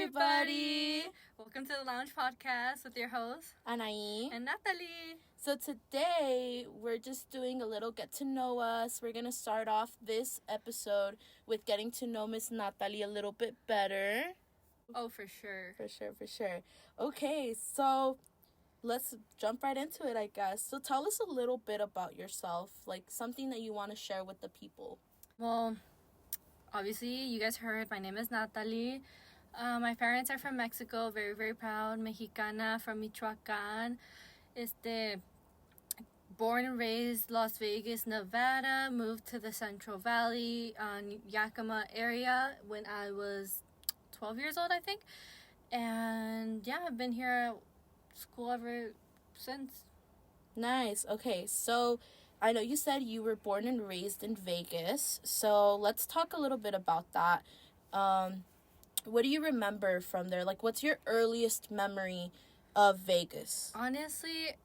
everybody! Welcome to the Lounge Podcast with your hosts, Anaí and Nathalie. So today, we're just doing a little get to know us. We're going to start off this episode with getting to know Miss Nathalie a little bit better. Oh, for sure. For sure. Okay, so let's jump right into it, I guess. So tell us a little bit about yourself, like something that you want to share with the people. Well, obviously, you guys heard, my name is Nathalie. My parents are from Mexico, very, very proud. Mexicana from Michoacán. Born and raised Las Vegas, Nevada. Moved to the Central Valley, Yakima area when I was 12 years old, I think. And yeah, I've been here at school ever since. Nice. Okay, so I know you said you were born and raised in Vegas. So let's talk a little bit about that. What do you remember from there? Like, what's your earliest memory of Vegas? Honestly,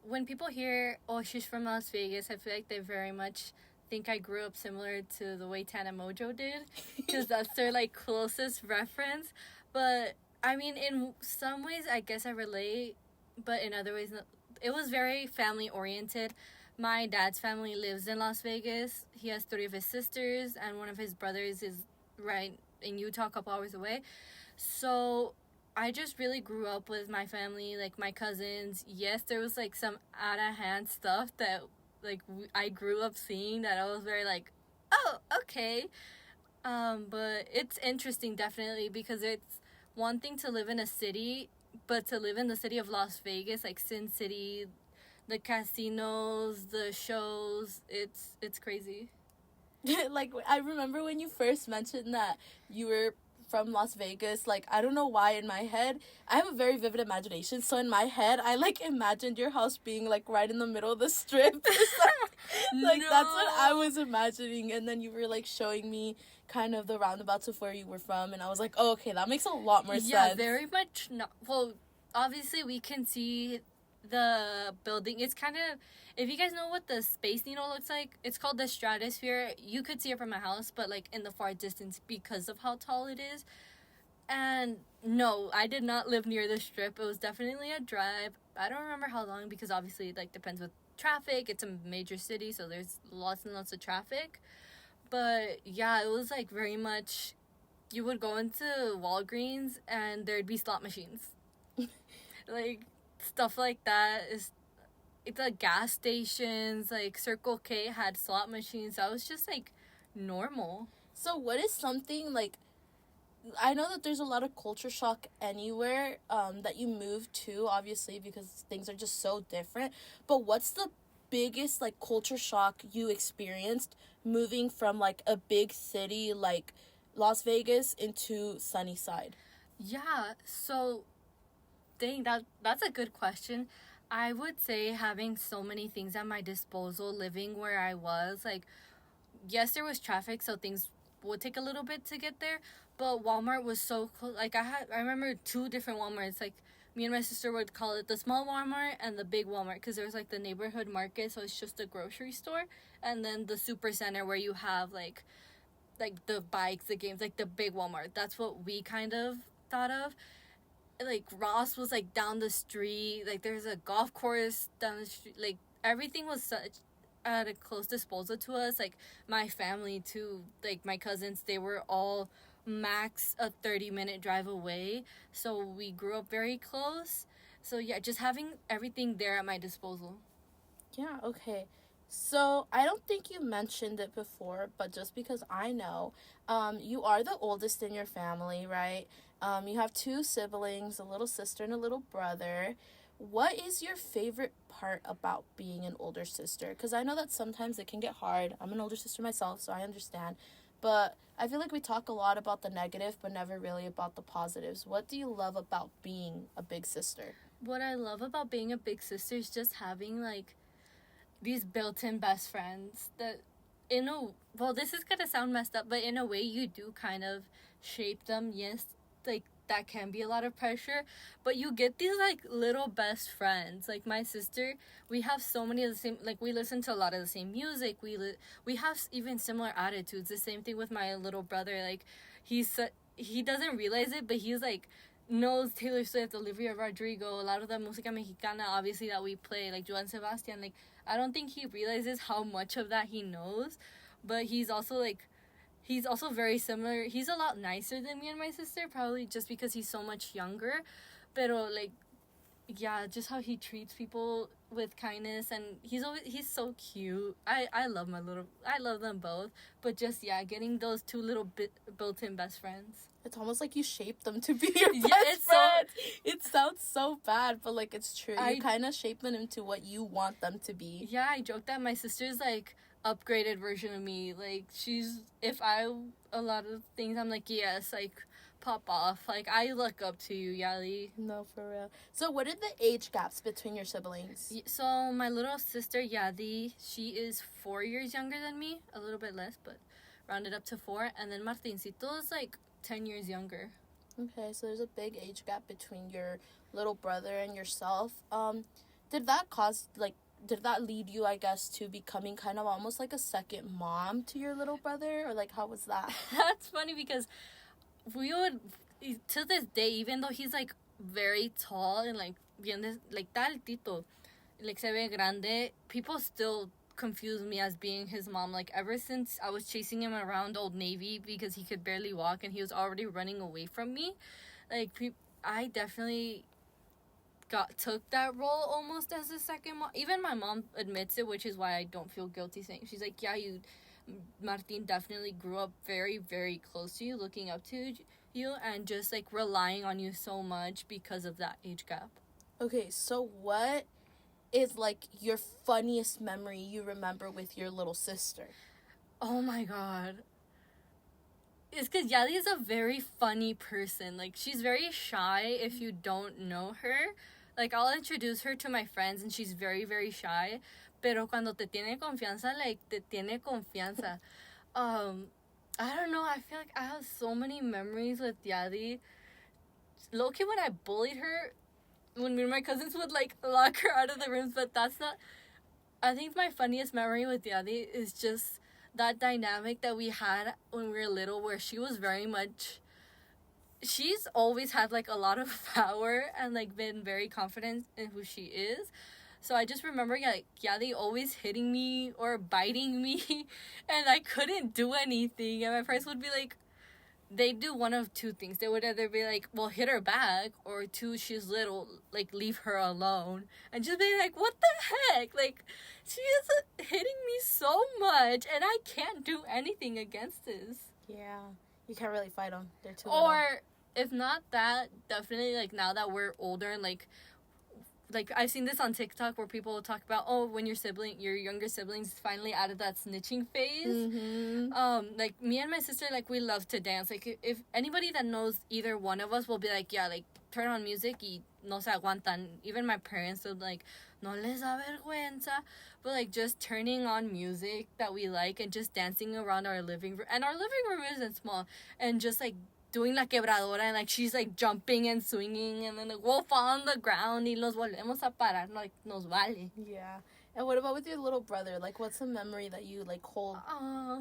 when people hear, oh, she's from Las Vegas, I feel like they very much think I grew up similar to the way Tana Mojo did, because that's their, closest reference. But, I mean, in some ways, I guess I relate, but in other ways, it was very family-oriented. My dad's family lives in Las Vegas. He has 3 of his sisters, and one of his brothers is right in Utah, a couple hours away. So I just really grew up with my family, my cousins. Yes, there was some out of hand stuff that I grew up seeing that I was very oh, okay. But it's interesting, definitely, because it's one thing to live in a city, but to live in the city of Las Vegas, Sin City, the casinos, the shows, it's crazy. I remember when you first mentioned that you were from Las Vegas, I don't know why in my head, I have a very vivid imagination, so in my head, I, imagined your house being, right in the middle of the strip. No. That's what I was imagining, and then you were, showing me kind of the roundabouts of where you were from, and I was like, oh, okay, that makes a lot more sense. Yeah, very much not. Well, obviously, we can see the building. It's kind of, if you guys know what the Space Needle looks like, it's called the Stratosphere. You could see it from my house, but in the far distance because of how tall it is. And no, I did not live near the strip. It was definitely a drive. I don't remember how long, because obviously it depends with traffic. It's a major city, so there's lots and lots of traffic. But yeah, it was very much, you would go into Walgreens and there'd be slot machines. Stuff like that. It's gas stations, Circle K had slot machines. That was just normal. So what is something I know that there's a lot of culture shock anywhere that you move to, obviously, because things are just so different. But what's the biggest culture shock you experienced moving from a big city like Las Vegas into Sunnyside? Yeah, so dang, that's a good question. I would say having so many things at my disposal, living where I was, yes, there was traffic, so things would take a little bit to get there, but Walmart was so close. I remember 2 different Walmarts. Me and my sister would call it the small Walmart and the big Walmart, because there was the neighborhood market, so it's just a grocery store, and then the super center where you have the bikes, the games, the big Walmart. That's what we kind of thought of. Ross was down the street, there's a golf course down the street, everything was such at a close disposal to us. My family too, my cousins, they were all max a 30-minute drive away, so we grew up very close. So yeah, just having everything there at my disposal. Yeah, okay. So I don't think you mentioned it before, but just because I know, you are the oldest in your family, right? You have 2 siblings, a little sister and a little brother. What is your favorite part about being an older sister? Because I know that sometimes it can get hard. I'm an older sister myself, so I understand. But I feel like we talk a lot about the negative, but never really about the positives. What do you love about being a big sister? What I love about being a big sister is just having, these built-in best friends that, this is gonna sound messed up, but in a way you do kind of shape them. Yes, that can be a lot of pressure, but you get these little best friends. My sister, we have so many of the same, we listen to a lot of the same music, we have even similar attitudes. The same thing with my little brother. He's he doesn't realize it, but he's like knows Taylor Swift, Olivia Rodrigo, a lot of the música mexicana, obviously, that we play, like Joan Sebastian. Like, I don't think he realizes how much of that he knows, but he's also very similar. He's a lot nicer than me and my sister, probably just because he's so much younger. Pero, like, yeah, just how he treats people with kindness, and he's so cute. I love them both, but just, yeah, getting those two little built-in best friends. It's almost like you shaped them to be your best friend. It sounds so bad, but like it's true. You kind of shape them into what you want them to be. Yeah, I joke that my sister's like upgraded version of me. Like, a lot of things I'm like, yes, like, pop off. Like, I look up to you, Yali. No, for real. So what are the age gaps between your siblings? So my little sister, Yadi, she is 4 years younger than me. A little bit less, but rounded up to 4. And then Martincito is like 10 years younger. Okay, so there's a big age gap between your little brother and yourself. Did that lead you, I guess, to becoming kind of almost like a second mom to your little brother? Or, like, how was that? That's funny because we would, to this day, even though he's, like, very tall and, like, bien, like, altito, like, se ve grande, people still confuse me as being his mom. Like, ever since I was chasing him around Old Navy because he could barely walk and he was already running away from me, like, I definitely took that role almost as a second mom. Even my mom admits it, which is why I don't feel guilty saying. She's like, yeah, Martin definitely grew up very, very close to you, looking up to you, and just, like, relying on you so much because of that age gap. Okay, so what is, like, your funniest memory you remember with your little sister? Oh my god. It's because Yali is a very funny person. Like, she's very shy if you don't know her. Like, I'll introduce her to my friends and she's very, very shy. Pero cuando te tiene confianza, like, te tiene confianza. I don't know, I feel like I have so many memories with Yadi. Low-key, when I bullied her, when me and my cousins would, like, lock her out of the rooms, but that's not... I think my funniest memory with Yadi is just that dynamic that we had when we were little, where she was very much... She's always had, like, a lot of power and, like, been very confident in who she is. So I just remember, like, Yadi always hitting me or biting me, and I couldn't do anything. And my parents would be like, they'd do one of two things. They would either be like, well, hit her back, or two, she's little, like, leave her alone. And just be like, what the heck? Like, she is hitting me so much, and I can't do anything against this. Yeah, you can't really fight them. They're too Or, little. If not that, definitely, like, now that we're older and, like, I've seen this on TikTok where people will talk about, oh, when your younger siblings finally out of that snitching phase. Mm-hmm. Like, me and my sister, like, we love to dance. Like, if anybody that knows either one of us will be like, yeah, like, turn on music y no se aguantan. Even my parents would, like, no les da vergüenza. But, like, just turning on music that we like and just dancing around our living room. And our living room isn't small. And just, like, doing la quebradora, and, like, she's, like, jumping and swinging, and then, like, we'll fall on the ground y los volvemos a parar, like, nos vale. Yeah. And what about with your little brother? Like, what's a memory that you, like, hold?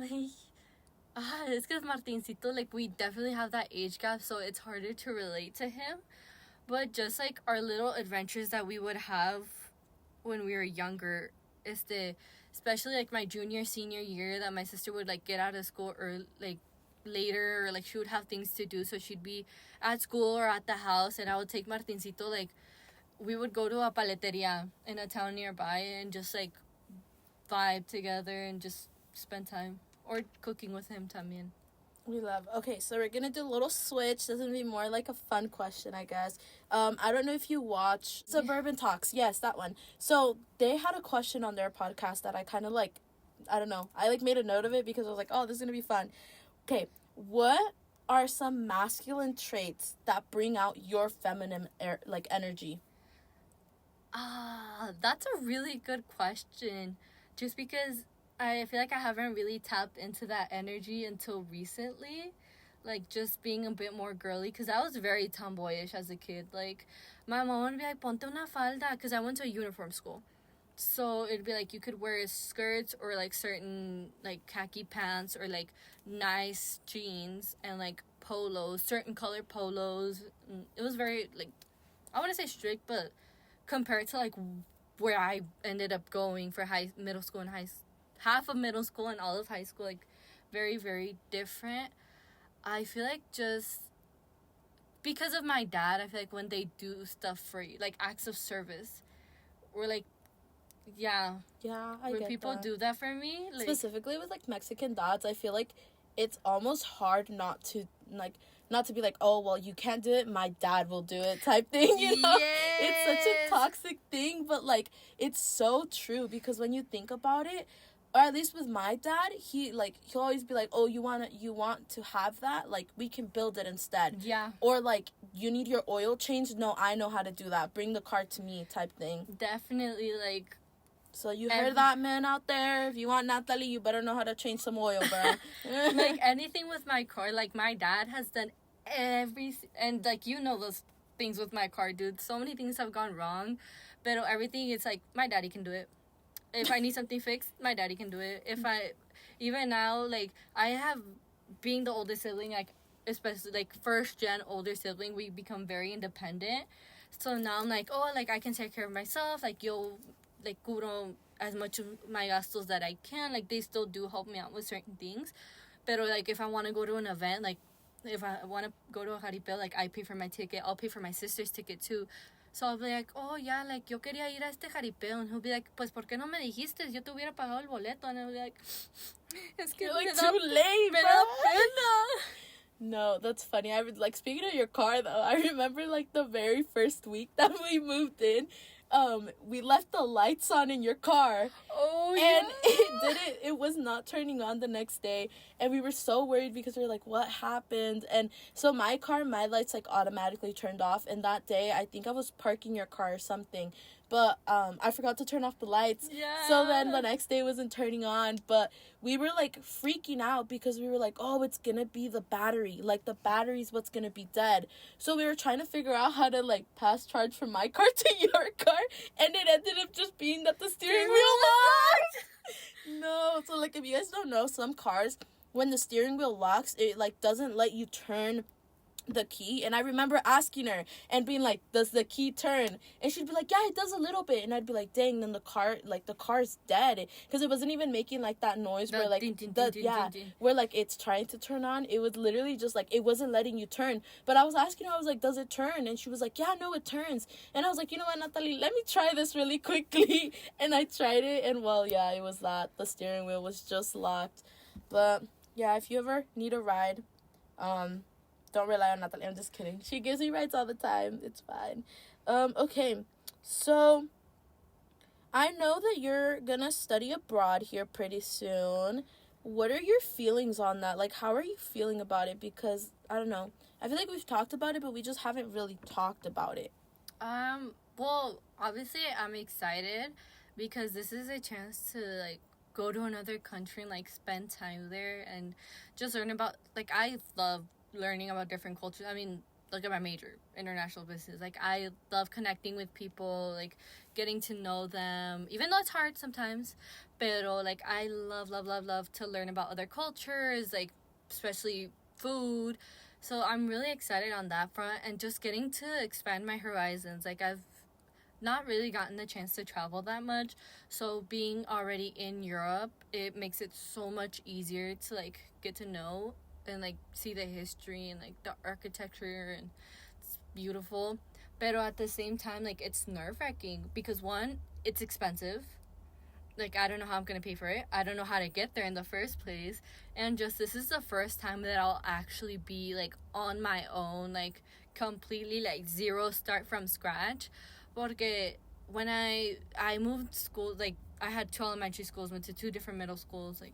It's because Martincito, like, we definitely have that age gap, so it's harder to relate to him. But just, like, our little adventures that we would have when we were younger, especially, like, my junior, senior year, that my sister would, like, get out of school or, like, later, or, like, she would have things to do, so she'd be at school or at the house, and I would take Martincito. Like, we would go to a paleteria in a town nearby and just, like, vibe together and just spend time, or cooking with him también. We love. Okay, so we're gonna do a little switch. This is gonna be more like a fun question, I guess. I don't know if you watch Suburban Talks. Yes, that one. So they had a question on their podcast that I kind of, like, I don't know, I, like, made a note of it because I was like, oh, this is gonna be fun. Okay, what are some masculine traits that bring out your feminine, like, energy? That's a really good question. Just because I feel like I haven't really tapped into that energy until recently. Like, just being a bit more girly. Because I was very tomboyish as a kid. Like, my mom would be like, ponte una falda. Because I went to a uniform school. So it'd be like you could wear skirts or like certain like khaki pants or like nice jeans and like polos, certain color polos. It was very like, I wouldn't say strict, but compared to like where I ended up going for middle school and half of middle school and all of high school, like very, very different. I feel like just because of my dad, I feel like when they do stuff for you, like acts of service, or like, yeah, I when get people that. do that for me, like, Specifically with like Mexican dads, I feel like it's almost hard not to be like, oh well, you can't do it, my dad will do it type thing, you know. It's such a yes, toxic thing, but like it's so true, because when you think about it, or at least with my dad, he'll always be like, oh, you want to have that, like we can build it instead. yeah, Or like, you need your oil changed, no, I know how to do that, bring the car to me type thing. definitely, like, So you heard that, man out there? If you want Nathalie, you better know how to change some oil, bro. like anything with my car, like my dad has done and like, you know, those things with my car, dude. So many things have gone wrong, but everything, it's like my daddy can do it. If I need something fixed, my daddy can do it. Even now, like, I have, being the oldest sibling, like, especially, like, first gen older sibling, we become very independent. So now I'm like, oh, like, I can take care of myself. Like, yo, like, cubro as much of my gastos that I can. Like, they still do help me out with certain things. But, like, if I want to go to an event, like, if I want to go to a Garibay, like, I pay for my ticket. I'll pay for my sister's ticket, too. So I'll be like, oh, yeah, like, yo quería ir a este jaripeo. And he'll be like, pues, ¿por qué no me dijiste? Yo te hubiera pagado el boleto. And I'll be like, es que you're like, me too late, me bro. da pena. No, that's funny. I would, like, speaking of your car, though, I remember, like, the very first week that we moved in, we left the lights on in your car. Oh, and yeah. it was not turning on the next day, and we were so worried because we were like, what happened? And so my lights like automatically turned off, and that day I think I was parking your car or something, but I forgot to turn off the lights. Yeah. So then the next day it wasn't turning on, but we were like freaking out because we were like, oh, it's gonna be the battery, like the battery's what's gonna be dead. So we were trying to figure out how to like pass charge from my car to your car, and it ended up just being that the steering wheel locked. No, so like, if you guys don't know, some cars, when the steering wheel locks, it like doesn't let you turn the key. And I remember asking her and being like, does the key turn? And she'd be like, yeah, it does a little bit. And I'd be like, dang, then the car's dead, because it wasn't even making like that noise where like where like it's trying to turn on. It was literally just like, it wasn't letting you turn. But I was asking her, I was like, does it turn? And she was like, yeah, no, it turns. And I was like, you know what, Nathalie, let me try this really quickly. And I tried it, and well, yeah, it was that the steering wheel was just locked. But yeah, if you ever need a ride, don't rely on Nathalie. I'm just kidding. She gives me rides all the time. It's fine. Okay. So, I know that you're gonna study abroad here pretty soon. What are your feelings on that? Like, how are you feeling about it? Because, I don't know. I feel like we've talked about it, but we just haven't really talked about it. Well, obviously, I'm excited because this is a chance to, like, go to another country and, like, spend time there and just learn about, like, I love learning about different cultures. I mean, look at my major, international business. Like, I love connecting with people, like, getting to know them, even though it's hard sometimes. Pero, like, I love to learn about other cultures, like, especially food. So I'm really excited on that front, and just getting to expand my horizons. Like, I've not really gotten the chance to travel that much. So being already in Europe, it makes it so much easier to, like, get to know and like see the history and like the architecture, and it's beautiful. But at the same time, like, it's nerve-wracking because, one, it's expensive. Like, I don't know how I'm gonna pay for it. I don't know how to get there in the first place. And just, this is the first time that I'll actually be like on my own, like completely like zero, start from scratch. Porque when I moved school, like, I had 2 elementary schools, went to 2 different middle schools, like,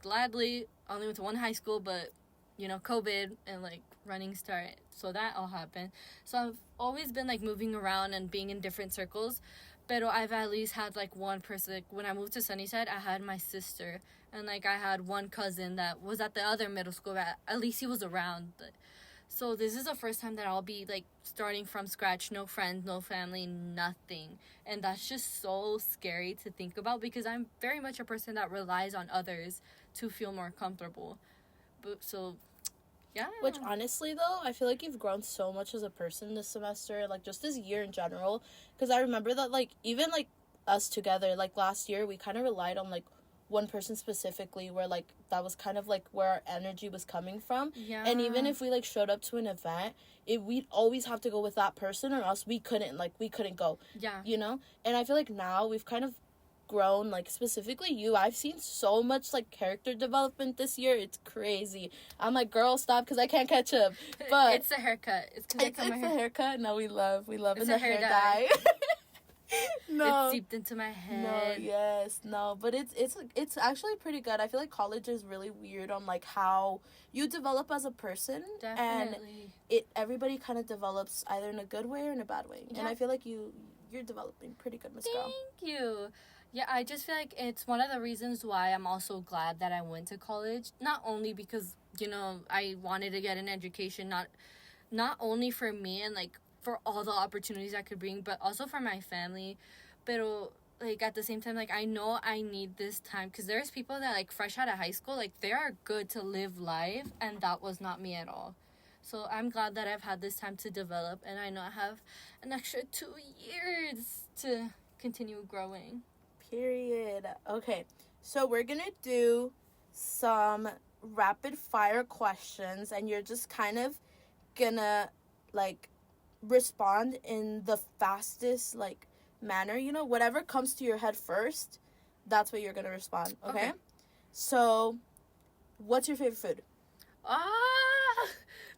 gladly only went to 1 high school, but, you know, COVID and like running start, so that all happened. So I've always been like moving around and being in different circles, but I've at least had like one person. Like, when I moved to Sunnyside, I had my sister, and like I had one cousin that was at the other middle school, but at least he was around. So this is the first time that I'll be like starting from scratch, no friends, no family, nothing. And that's just so scary to think about because I'm very much a person that relies on others to feel more comfortable. But so yeah. Which honestly though, I feel like you've grown so much as a person this semester, like just this year in general. Because I remember that like even like us together, like last year, we kind of relied on like one person specifically, where like that was kind of like where our energy was coming from. Yeah. And even if we like showed up to an event, we'd always have to go with that person, or else we couldn't go. Yeah. You know. And I feel like now we've kind of grown, like specifically you. I've seen so much like character development this year. It's crazy. I'm like, girl, stop, because I can't catch up. But it's a haircut. It's a haircut. No, we love it's in the hair dye. No, it's seeped into my head. No, yes, no, but it's actually pretty good. I feel like college is really weird on like how you develop as a person. Definitely. And everybody kind of develops either in a good way or in a bad way. Yeah. And I feel like you're developing pretty good, Miss Girl. Thank you. Yeah, I just feel like it's one of the reasons why I'm also glad that I went to college. Not only because, you know, I wanted to get an education, not only for me and like for all the opportunities I could bring, but also for my family. Pero like at the same time, like I know I need this time because there's people that like fresh out of high school, like they are good to live life, and that was not me at all. So I'm glad that I've had this time to develop, and I know I have an extra 2 years to continue growing. Period. Okay, so we're gonna do some rapid fire questions, and you're just kind of gonna like respond in the fastest like manner, you know, whatever comes to your head first, that's what you're gonna respond. Okay. So what's your favorite food?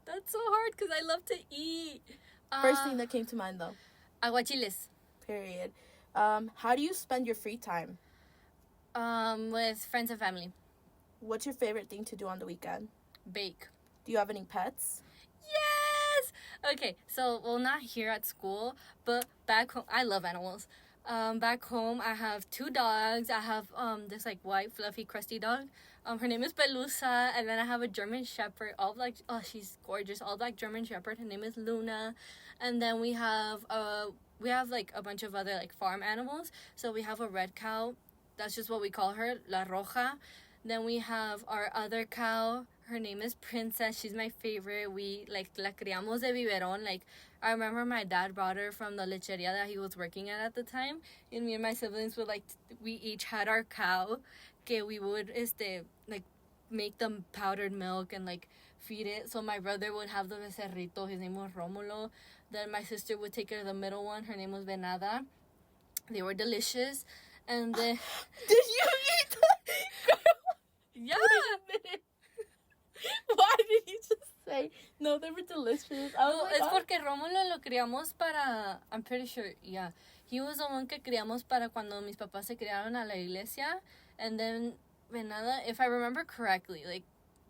That's so hard because I love to eat. First thing that came to mind though. Aguachiles. Period. How do you spend your free time? With friends and family. What's your favorite thing to do on the weekend? Bake. Do you have any pets? Yes! Okay, so, well, not here at school, but back home, I love animals. Back home, I have 2 dogs. I have, this, like, white, fluffy, crusty dog. Her name is Pelusa, and then I have a German Shepherd, all black, oh, she's gorgeous, all black German Shepherd. Her name is Luna. And then we have, like, a bunch of other, like, farm animals. So we have a red cow. That's just what we call her, La Roja. Then we have our other cow. Her name is Princess. She's my favorite. We, like, la criamos de biberón. Like, I remember my dad brought her from the lecheria that he was working at the time. And me and my siblings would, like, we each had our cow. Que we would, like, make them powdered milk and, like, feed it. So my brother would have the becerrito. His name was Romulo. Then my sister would take care of the middle one. Her name was Venada. They were delicious. And then... Did you eat that? Yeah. Wait a minute. Why did you just say no? They were delicious. No, es porque Rómulo lo criamos para. I'm pretty sure, yeah. He was the one que criamos para cuando mis papás se criaron a la iglesia. And then Venada, if I remember correctly, like,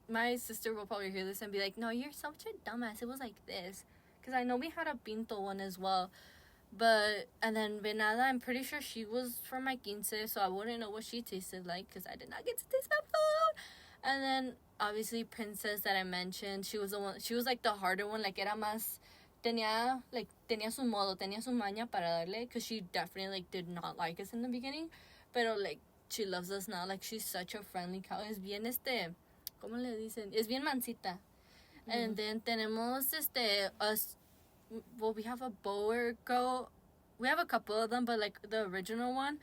my sister will probably hear this and be like, no, you're such a dumbass. It was like this. Because I know we had a pinto one as well. But, and then Venada, I'm pretty sure she was from my quince, so I wouldn't know what she tasted like because I did not get to taste my food. And then, obviously, Princess that I mentioned, she was the one, she was like the harder one, like, era más, tenía su modo, tenía su maña para darle, because she definitely, like, did not like us in the beginning, pero, like, she loves us now, like, she's such a friendly cow, es bien, ¿cómo le dicen? Es bien mansita. Mm-hmm. And then tenemos, us, well, we have a boer goat. We have a couple of them, but, like, the original one,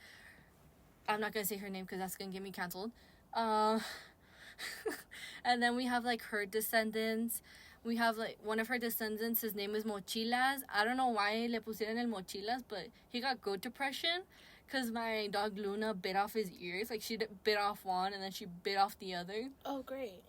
I'm not going to say her name because that's going to get me canceled. And then we have, like, her descendants. We have, like, one of her descendants, his name is Mochilas. I don't know why le pusieron el Mochilas, but he got goat depression because my dog Luna bit off his ears. Like, she bit off one, and then she bit off the other. Oh, great.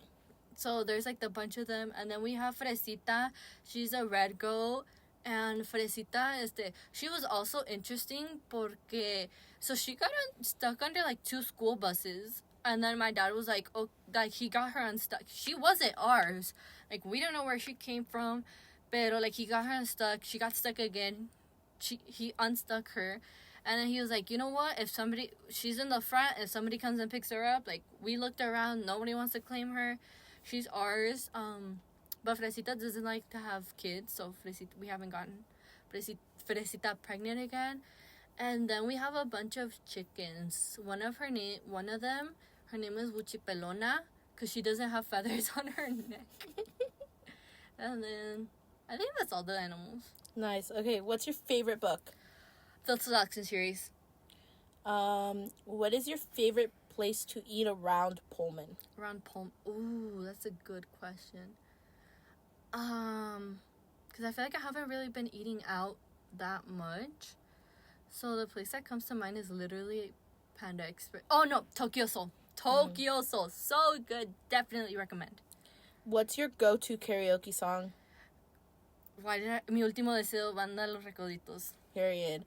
So there's, like, the bunch of them. And then we have Fresita. She's a red goat. And Fresita, she was also interesting porque... So she got stuck under, like, 2 school buses. And then my dad was like, oh, like, he got her unstuck. She wasn't ours. Like, we don't know where she came from. Pero, like, he got her unstuck. She got stuck again. He unstuck her. And then he was like, you know what? If she's in the front. If somebody comes and picks her up, like, we looked around. Nobody wants to claim her. She's ours. But Fresita doesn't like to have kids, so we haven't gotten Fresita pregnant again. And then we have a bunch of chickens. One of them, her name is Wuchipelona, because she doesn't have feathers on her neck. And then I think that's all the animals. Nice. Okay, what's your favorite book? The Seduction series. What is your favorite place to eat around Pullman? Ooh, that's a good question. Because I feel like I haven't really been eating out that much. So the place that comes to mind is literally Panda Express. Oh no, Tokyo Soul. Tokyo Soul. So good. Definitely recommend. What's your go-to karaoke song? Mi último deseo, Banda Los Recoditos. Period.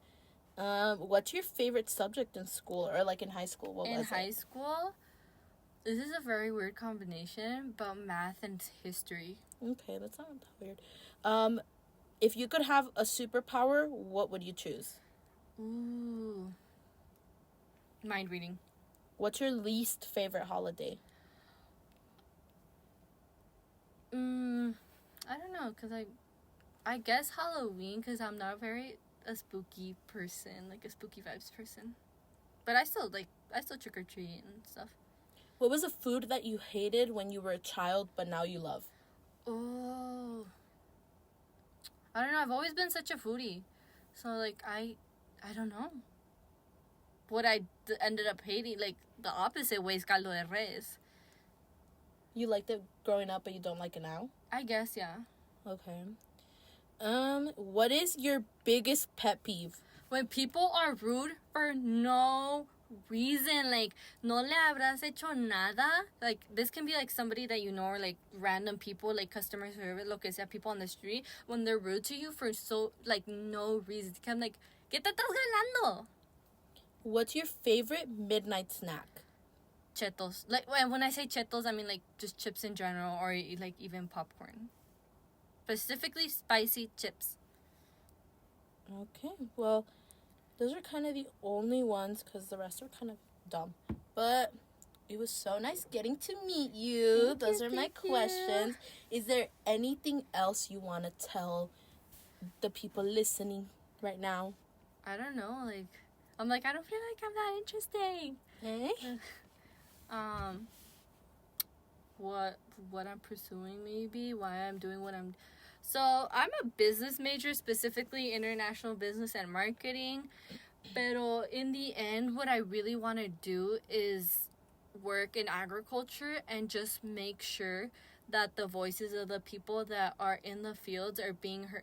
What's your favorite subject in school or like in high school? What was it? In high school, this is a very weird combination, but math and history. Okay, that's not that weird. If you could have a superpower, what would you choose? Ooh. Mind reading. What's your least favorite holiday? I don't know, because I guess Halloween, because I'm not a spooky person, like a spooky vibes person. But I still trick or treat and stuff. What was a food that you hated when you were a child, but now you love? Oh. I don't know, I've always been such a foodie. So, like, I don't know. What I ended up hating, like, the opposite way is caldo de res. You liked it growing up, but you don't like it now? I guess, yeah. Okay. What is your biggest pet peeve? When people are rude for no reason, like, no le habrás hecho nada. Like, this can be, like, somebody that you know, or, like, random people, like, customer service, lo que sea, people on the street, when they're rude to you for no reason. I'm like, ¿qué te estás ganando? What's your favorite midnight snack? Chetos. Like, when I say chetos, I mean, like, just chips in general, or, like, even popcorn. Specifically spicy chips. Okay, well, those are kind of the only ones because the rest are kind of dumb. But it was so nice getting to meet you. Those are my questions. Is there anything else you want to tell the people listening right now? I don't know. Like, I'm like, I don't feel like I'm that interesting. What I'm pursuing, maybe why I'm doing what I'm. So I'm a business major, specifically international business and marketing. Pero in the end, what I really want to do is work in agriculture and just make sure that the voices of the people that are in the fields are being heard.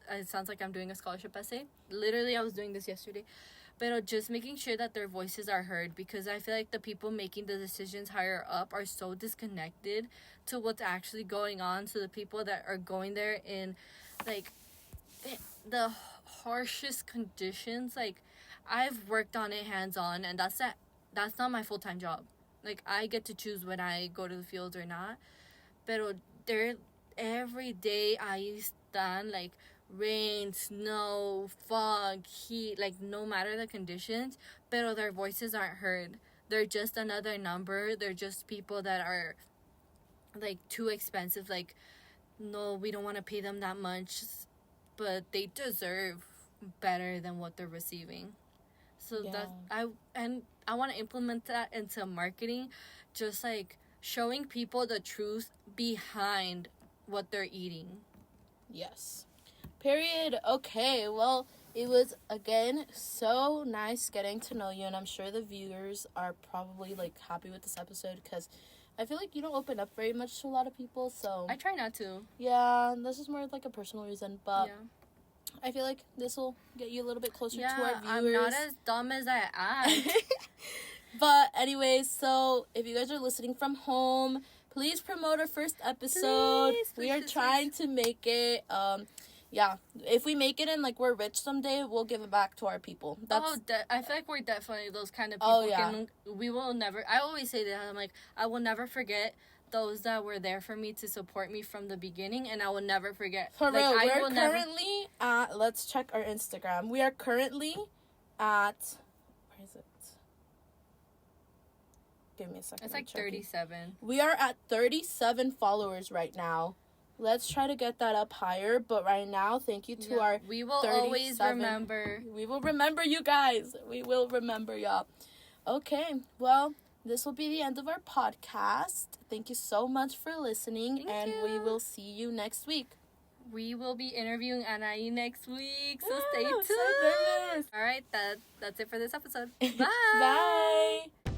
It sounds like I'm doing a scholarship essay. Literally, I was doing this yesterday. But just making sure that their voices are heard, because I feel like the people making the decisions higher up are so disconnected to what's actually going on, to the people that are going there in, like, the harshest conditions. Like, I've worked on it hands-on, and that's not my full-time job. Like, I get to choose when I go to the fields or not. Pero every day I stand, like, rain, snow, fog, heat, like, no matter the conditions, pero their voices aren't heard. They're just another number. They're just people that are, like, too expensive. Like, no, we don't want to pay them that much, but they deserve better than what they're receiving. So I want to implement that into marketing, just, like, showing people the truth behind what they're eating. Yes. Period. Okay, well, it was, again, so nice getting to know you, and I'm sure the viewers are probably, like, happy with this episode, because I feel like you don't open up very much to a lot of people, so... I try not to. Yeah, this is more like a personal reason, but yeah. I feel like this will get you a little bit closer to our viewers. I'm not as dumb as I act. But anyways, so if you guys are listening from home, please promote our first episode. We are trying to make it... Yeah, if we make it and, like, we're rich someday, we'll give it back to our people. I feel like we're definitely those kind of people. Oh, yeah. We will never... I always say that. I'm like, I will never forget those that were there for me to support me from the beginning, and I will never forget. For real, we're currently at... Let's check our Instagram. We are currently at... Where is it? Give me a second. It's like 37. We are at 37 followers right now. let's try to get that up higher. But right now, thank you to our We will 37. always remember. We will remember you guys. We will remember y'all. Okay, well, this will be the end of our podcast. Thank you so much for listening, we will see you next week. We will be interviewing Anaí next week, so stay I'm tuned. so nervous. All right, that's it for this episode. Bye. Bye.